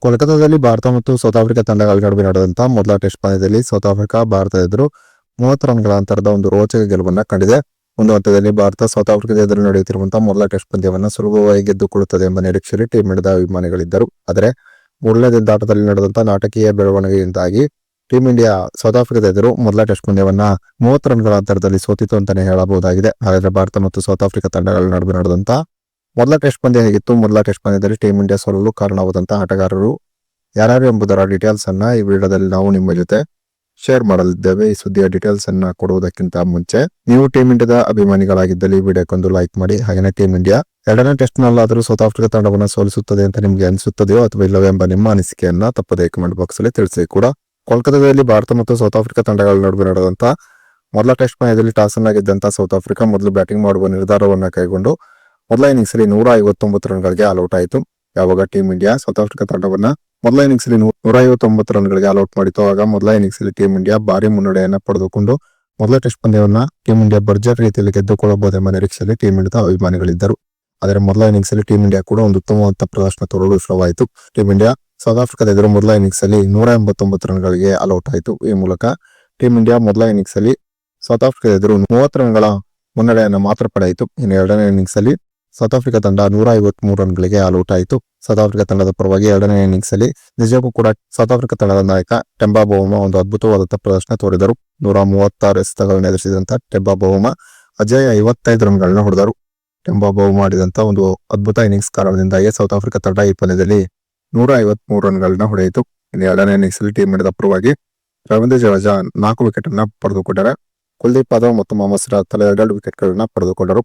ಕೋಲ್ಕತಾದಲ್ಲಿ ಭಾರತ ಮತ್ತು south Africa ತಂಡಗಳ ನಡುವೆ ನಡೆದಂತಹ ಮೊದಲ ಟೆಸ್ಟ್ ಪಂದ್ಯದಲ್ಲಿ ಸೌತ್ ಆಫ್ರಿಕಾ ಭಾರತ ಎದುರು 30 ರನ್ಗಳ ಅಂತರದ ಒಂದು ರೋಚಕ ಗೆಲುವನ್ನ ಕಂಡಿದೆ. ಒಂದು ಹಂತದಲ್ಲಿ ಭಾರತ ಸೌತ್ ಆಫ್ರಿಕಾದ ಎದುರು ನಡೆಯುತ್ತಿರುವಂತಹ ಮೊದಲ ಟೆಸ್ಟ್ ಪಂದ್ಯವನ್ನ ಸುಲಭವಾಗಿ ಗೆದ್ದುಕೊಳ್ಳುತ್ತದೆ ಎಂಬ ನಿರೀಕ್ಷೆಯಲ್ಲಿ ಟೀಮ್ ಇಂಡಿಯಾದ ಅಭಿಮಾನಿಗಳಿದ್ದರು. ಆದರೆ ಮೂರನೇ ದಿನದಾಟದಲ್ಲಿ ನಡೆದಂತಹ ನಾಟಕೀಯ ಬೆಳವಣಿಗೆಯಿಂದಾಗಿ ಟೀಮ್ ಇಂಡಿಯಾ ಸೌತ್ ಆಫ್ರಿಕಾದ ಎದುರು ಮೊದಲ ಟೆಸ್ಟ್ ಪಂದ್ಯವನ್ನ 30 ರನ್ಗಳ ಅಂತರದಲ್ಲಿ ಸೋತಿತು ಅಂತಾನೆ ಹೇಳಬಹುದಾಗಿದೆ. ಹಾಗಾದ್ರೆ ಭಾರತ ಮತ್ತು ಸೌತ್ ಆಫ್ರಿಕಾ ತಂಡಗಳ ನಡುವೆ ನಡೆದಂತಹ ಮೊದಲ ಟೆಸ್ಟ್ ಪಂದ್ಯ ಹೇಗಿತ್ತು, ಮೊದಲ ಟೆಸ್ಟ್ ಪಂದ್ಯದಲ್ಲಿ ಟೀಮ್ ಇಂಡಿಯಾ ಸೋಲಲು ಕಾರಣವಾದಂತಹ ಆಟಗಾರರು ಯಾರ್ಯಾರು ಎಂಬುದರ ಡೀಟೇಲ್ಸ್ ಅನ್ನ ಈ ವಿಡಿಯೋದಲ್ಲಿ ನಾವು ನಿಮ್ಮ ಜೊತೆ ಶೇರ್ ಮಾಡಲಿದ್ದೇವೆ. ಈ ಸುದ್ದಿಯ ಡೀಟೇಲ್ಸ್ ಅನ್ನ ಕೊಡುವುದಕ್ಕಿಂತ ಮುಂಚೆ ನೀವು ಟೀಮ್ ಇಂಡಿಯಾದ ಅಭಿಮಾನಿಗಳಾಗಿದ್ದಲ್ಲಿ ವಿಡಿಯೋಕ್ಕೊಂದು ಲೈಕ್ ಮಾಡಿ. ಹಾಗೆಯೇ ಟೀಮ್ ಇಂಡಿಯಾ ಎರಡನೇ ಟೆಸ್ಟ್ ನಲ್ಲಾದರೂ ಸೌತ್ ಆಫ್ರಿಕಾ ತಂಡವನ್ನು ಸೋಲಿಸುತ್ತದೆ ಅಂತ ನಿಮ್ಗೆ ಅನಿಸುತ್ತದೆಯೋ ಅಥವಾ ಇಲ್ಲವೇ ಎಂಬ ನಿಮ್ಮ ಅನಿಸಿಕೆಯನ್ನ ತಪ್ಪದೇ ಕಮೆಂಟ್ ಬಾಕ್ಸ್ ಅಲ್ಲಿ ತಿಳಿಸಿ. ಕೂಡ ಕೋಲ್ಕತಾದಲ್ಲಿ ಭಾರತ ಮತ್ತು ಸೌತ್ ಆಫ್ರಿಕಾ ತಂಡಗಳ ನಡುವೆ ನಡೆದಂತಹ ಮೊದಲ ಟೆಸ್ಟ್ ಪಂದ್ಯದಲ್ಲಿ ಟಾಸ್ ಅನ್ನ ಗೆದ್ದಂತಹ ಸೌತ್ ಆಫ್ರಿಕಾ ಮೊದಲು ಬ್ಯಾಟಿಂಗ್ ಮಾಡುವ ನಿರ್ಧಾರವನ್ನ ಕೈಗೊಂಡು ಮೊದಲ ಇನ್ನಿಂಗ್ಸ್ ಅಲ್ಲಿ 159 ರನ್ಗಳಿಗೆ ಆಲ್ಔಟ್ ಆಯಿತು. ಯಾವಾಗ ಟೀಮ್ ಇಂಡಿಯಾ ಸೌತ್ ಆಫ್ರಿಕಾ ತಂಡವನ್ನ ಮೊದಲ ಇನ್ನಿಂಗ್ಸ್ ಅಲ್ಲಿ 159 ರನ್ಗಳಿಗೆ ಆಲ್ಔಟ್ ಮಾಡಿತು, ಆಗ ಮೊದಲ ಇನ್ನಿಂಗ್ಸ್ ಅಲ್ಲಿ ಟೀಮ್ ಇಂಡಿಯಾ ಭಾರಿ ಮುನ್ನಡೆಯನ್ನ ಪಡೆದುಕೊಂಡು ಮೊದಲ ಟೆಸ್ಟ್ ಪಂದ್ಯವನ್ನ ಟೀಮ್ ಇಂಡಿಯಾ ಭರ್ಜರಿ ರೀತಿಯಲ್ಲಿ ಗೆದ್ದುಕೊಳ್ಳಬಹುದೆಂಬ ನಿರೀಕ್ಷೆಯಲ್ಲಿ ಟೀಮ್ ಇಂಡಿಯಾದ ಅಭಿಮಾನಿಗಳಿದ್ದರು. ಆದರೆ ಮೊದಲ ಇನ್ನಿಂಗ್ಸ್ ಅಲ್ಲಿ ಟೀಮ್ ಇಂಡಿಯಾ ಕೂಡ ಒಂದು ಉತ್ತಮವಾದ ಪ್ರದರ್ಶನ ತೋರಲು ವಿಫಲವಾಯಿತು. ಟೀಮ್ ಇಂಡಿಯಾ ಸೌತ್ ಆಫ್ರಿಕಾದ ಎದುರು ಮೊದಲ ಇನ್ನಿಂಗ್ಸ್ ಅಲ್ಲಿ 189 ರನ್ಗಳಿಗೆ ಆಲ್ಔಟ್ ಆಯಿತು. ಈ ಮೂಲಕ ಟೀಮ್ ಇಂಡಿಯಾ ಮೊದಲ ಇನ್ನಿಂಗ್ಸ್ ಅಲ್ಲಿ ಸೌತ್ ಆಫ್ರಿಕಾದ ಎದುರು 30 ರನ್ಗಳ ಮುನ್ನಡೆಯನ್ನು ಮಾತ್ರ ಪಡೆಯಿತು. ಇನ್ನು ಎರಡನೇ ಇನ್ನಿಂಗ್ಸ್ ಅಲ್ಲಿ ಸೌತ್ ಆಫ್ರಿಕಾ ತಂಡ 153 ರನ್ಗಳಿಗೆ ಆಲ್ಔಟ್ ಆಯಿತು. ಸೌತ್ ಆಫ್ರಿಕಾ ತಂಡದ ಪರವಾಗಿ ಎರಡನೇ ಇನ್ನಿಂಗ್ಸ್ ಅಲ್ಲಿ ನಿಜಕ್ಕೂ ಕೂಡ ಸೌತ್ ಆಫ್ರಿಕಾ ತಂಡದ ನಾಯಕ ಟೆಂಬಾ ಬೌಮಾ ಒಂದು ಅದ್ಭುತವಾದಂತಹ ಪ್ರದರ್ಶನ ತೋರಿದರು. 136 ಎಸೆತಗಳನ್ನು ಎದುರಿಸಿದಂತಹ ಟೆಂಬಾ ಬೌಮಾ ಅಜೇಯ 55 ರನ್ಗಳನ್ನ ಹೊಡೆದರು. ಟೆಂಬಾ ಬೌಮಾ ಮಾಡಿದಂತಹ ಒಂದು ಅದ್ಭುತ ಇನ್ನಿಂಗ್ಸ್ ಕಾರಣದಿಂದಾಗಿ ಸೌತ್ ಆಫ್ರಿಕಾ ತಂಡ ಈ ಪಂದ್ಯದಲ್ಲಿ 153 ರನ್ಗಳನ್ನ ಹೊಡೆಯಿತು. ಇನ್ನು ಎರಡನೇ ಇನ್ನಿಂಗ್ಸ್ ಅಲ್ಲಿ ಟೀಮ್ ಇಂಡಿಯಾದ ಪರವಾಗಿ ರವೀಂದ್ರ ಜಡೇಜಾ 4 ವಿಕೆಟ್ ಅನ್ನ ಪಡೆದುಕೊಂಡರೆ ಕುಲ್ದೀಪ್ ಯಾದವ್ ಮತ್ತು ಮೊಹಮ್ಮದ್ ಸಿರಾಜ್ ತಲಾ 2 ವಿಕೆಟ್ ಗಳನ್ನ ಪಡೆದುಕೊಂಡರು.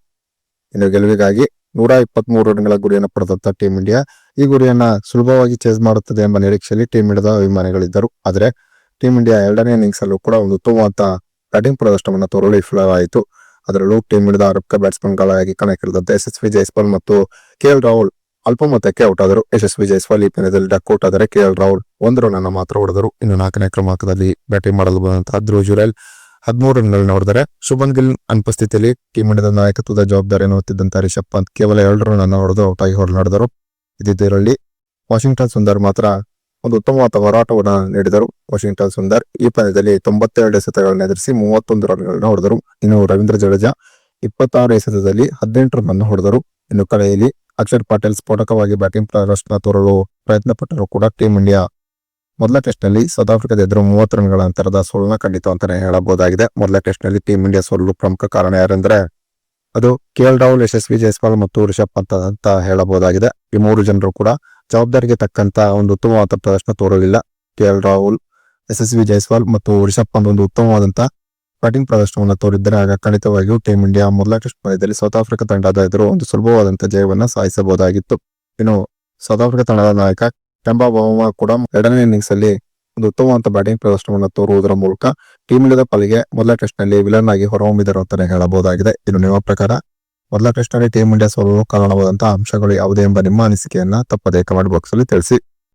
ಇನ್ನು ಗೆಲುವಿಗಾಗಿ 123 ರನ್ಗಳ ಗುರಿಯನ್ನು ಪಡೆದಂತ ಟೀಮ್ ಇಂಡಿಯಾ ಈ ಗುರಿಯನ್ನ ಸುಲಭವಾಗಿ ಚೇಸ್ ಮಾಡುತ್ತದೆ ಎಂಬ ನಿರೀಕ್ಷೆಯಲ್ಲಿ ಟೀಮ್ ಇಂಡಿಯಾದ ಅಭಿಮಾನಿಗಳಿದ್ದರು. ಆದರೆ ಟೀಮ್ ಇಂಡಿಯಾ ಎರಡನೇ ಇನ್ನಿಂಗ್ಸ್ ಅಲ್ಲೂ ಕೂಡ ಒಂದು ಉತ್ತಮವಾದ ಬ್ಯಾಟಿಂಗ್ ಪ್ರದರ್ಶನವನ್ನು ತೋರಲು ವಿಫಲವಾಯಿತು. ಅದರಲ್ಲೂ ಟೀಮ್ ಇಂಡಿಯಾದ ಆರಂಭಿಕ ಬ್ಯಾಟ್ಸ್ಮನ್ ಗಳಾಗಿ ಕಣಕ್ಕಿಳಿದಂತ ಯಶಸ್ವಿ ಜೈಸ್ವಾಲ್ ಮತ್ತು ಕೆಎಲ್ ರಾಹುಲ್ ಅಲ್ಪ ಮೊತ್ತಕ್ಕೆ ಔಟ್ ಆದರು. ಯಶಸ್ವಿ ಜೈಸ್ವಾಲ್ ಈ ಪಂದ್ಯದಲ್ಲಿ ಡಕ್ಔಟ್ ಆದರೆ ಕೆಎಲ್ ರಾಹುಲ್ 1 ರನ್ ಅನ್ನು ಮಾತ್ರ ಹೊಡೆದರು. ಇನ್ನು 4ನೇ ಕ್ರಮಾಂಕದಲ್ಲಿ ಬ್ಯಾಟಿಂಗ್ ಮಾಡಲು ಬಂದಂತಹ ಧ್ರುವ್ ಜುರೇಲ್ 13 ರನ್ಗಳನ್ನ ಹೊಡೆದರೆ ಶುಭನ್ ಗಿಲ್ ಅನುಪಸ್ಥಿತಿಯಲ್ಲಿ ಟೀಮ್ ಇಂಡಿಯಾದ ನಾಯಕತ್ವದ ಜವಾಬ್ದಾರಿಯನ್ನು ಹೊತ್ತಿದ್ದಂತಹ ರಿಷಬ್ ಪಂತ್ ಕೇವಲ 2 ರನ್ ಅನ್ನು ಹೊಡೆದು ಔಟ್ ಆಗಿ ಹೊರನಡೆದರು. ಇದರಲ್ಲಿ ವಾಷಿಂಗ್ಟನ್ ಸುಂದರ್ ಮಾತ್ರ ಒಂದು ಉತ್ತಮವಾದ ಹೋರಾಟವನ್ನು ನೀಡಿದರು. ವಾಷಿಂಗ್ಟನ್ ಸುಂದರ್ ಈ ಪಂದ್ಯದಲ್ಲಿ 92 ಎಸೆತಗಳನ್ನು ಎದುರಿಸಿ 31 ರನ್ಗಳನ್ನ ಹೊಡೆದರು. ಇನ್ನು ರವೀಂದ್ರ ಜಡೇಜಾ 26 ಎಸೆತದಲ್ಲಿ 18 ರನ್ ಅನ್ನು ಹೊಡೆದರು. ಇನ್ನು ಕಡೆಯಲ್ಲಿ ಅಕ್ಷರ್ ಪಟೇಲ್ ಸ್ಫೋಟಕವಾಗಿ ಬ್ಯಾಟಿಂಗ್ ಪ್ರದರ್ಶನ ತೋರಲು ಪ್ರಯತ್ನ ಪಟ್ಟರು ಕೂಡ ಟೀಮ್ ಇಂಡಿಯಾ ಮೊದಲ ಟೆಸ್ಟ್ ನಲ್ಲಿ ಸೌತ್ ಆಫ್ರಿಕಾದ ಎದುರು 30 ರನ್ಗಳ ಅಂತರದ ಸೋಲನ್ನ ಕಂಡಿತು ಅಂತಾನೆ ಹೇಳಬಹುದಾಗಿದೆ. ಮೊದಲ ಟೆಸ್ಟ್ ನಲ್ಲಿ ಟೀಮ್ ಇಂಡಿಯಾ ಸೋಲಲು ಪ್ರಮುಖ ಕಾರಣ ಯಾರೆಂದ್ರೆ ಅದು ಕೆಎಲ್ ರಾಹುಲ್, ಯಶಸ್ವಿ ಜೈಸ್ವಾಲ್ ಮತ್ತು ರಿಷಬ್ ಪಂತ್ ಅಂತ ಹೇಳಬಹುದಾಗಿದೆ. ಈ 3 ಜನರು ಕೂಡ ಜವಾಬ್ದಾರಿಗೆ ತಕ್ಕಂತ ಒಂದು ಉತ್ತಮವಾದ ಪ್ರದರ್ಶನ ತೋರಲಿಲ್ಲ. ಕೆಎಲ್ ರಾಹುಲ್, ಯಶಸ್ವಿ ಜೈಸ್ವಾಲ್ ಮತ್ತು ರಿಷಬ್ ಪಂತ್ ಒಂದು ಉತ್ತಮವಾದಂತ ಬ್ಯಾಟಿಂಗ್ ಪ್ರದರ್ಶನವನ್ನು ತೋರಿದ್ದರೆ ಆಗ ಖಂಡಿತವಾಗಿಯೂ ಟೀಮ್ ಇಂಡಿಯಾ ಮೊದಲ ಟೆಸ್ಟ್ ಪಂದ್ಯದಲ್ಲಿ ಸೌತ್ ಆಫ್ರಿಕಾ ತಂಡದ ಎದುರು ಒಂದು ಸುಲಭವಾದಂತಹ ಜಯವನ್ನ ಸಾಧಿಸಬಹುದಾಗಿತ್ತು. ಇನ್ನು ಸೌತ್ ಆಫ್ರಿಕಾ ತಂಡದ ನಾಯಕ ಟೆಂಬಾ ಬೌಮಾ ಕೂಡ ಎರಡನೇ ಇನ್ನಿಂಗ್ಸ್ ಅಲ್ಲಿ ಒಂದು ಉತ್ತಮವಾದ ಬ್ಯಾಟಿಂಗ್ ಪ್ರದರ್ಶನವನ್ನು ತೋರುವುದರ ಮೂಲಕ ಟೀಮ್ ಇಂಡಿಯಾದ ಪಾಲಿಗೆ ಮೊದಲ ಟೆಸ್ಟ್ ನಲ್ಲಿ ವಿಲನ್ ಆಗಿ ಹೊರಹೊಮ್ಮಿದರು ಅಂತಾನೆ ಹೇಳಬಹುದಾಗಿದೆ. ಇನ್ನು ನಿಮ್ಮ ಪ್ರಕಾರ ಮೊದಲ ಟೆಸ್ಟ್ ನಲ್ಲಿ ಟೀಮ್ ಇಂಡಿಯಾ ಸೋಲಲು ಕಾರಣವಾದಂತಹ ಅಂಶಗಳು ಯಾವುದೇ ಎಂಬ ನಿಮ್ಮ ಅನಿಸಿಕೆಯನ್ನ ತಪ್ಪದೇ ಕಮೆಂಟ್ ಬಾಕ್ಸ್ ಅಲ್ಲಿ ತಿಳಿಸಿ.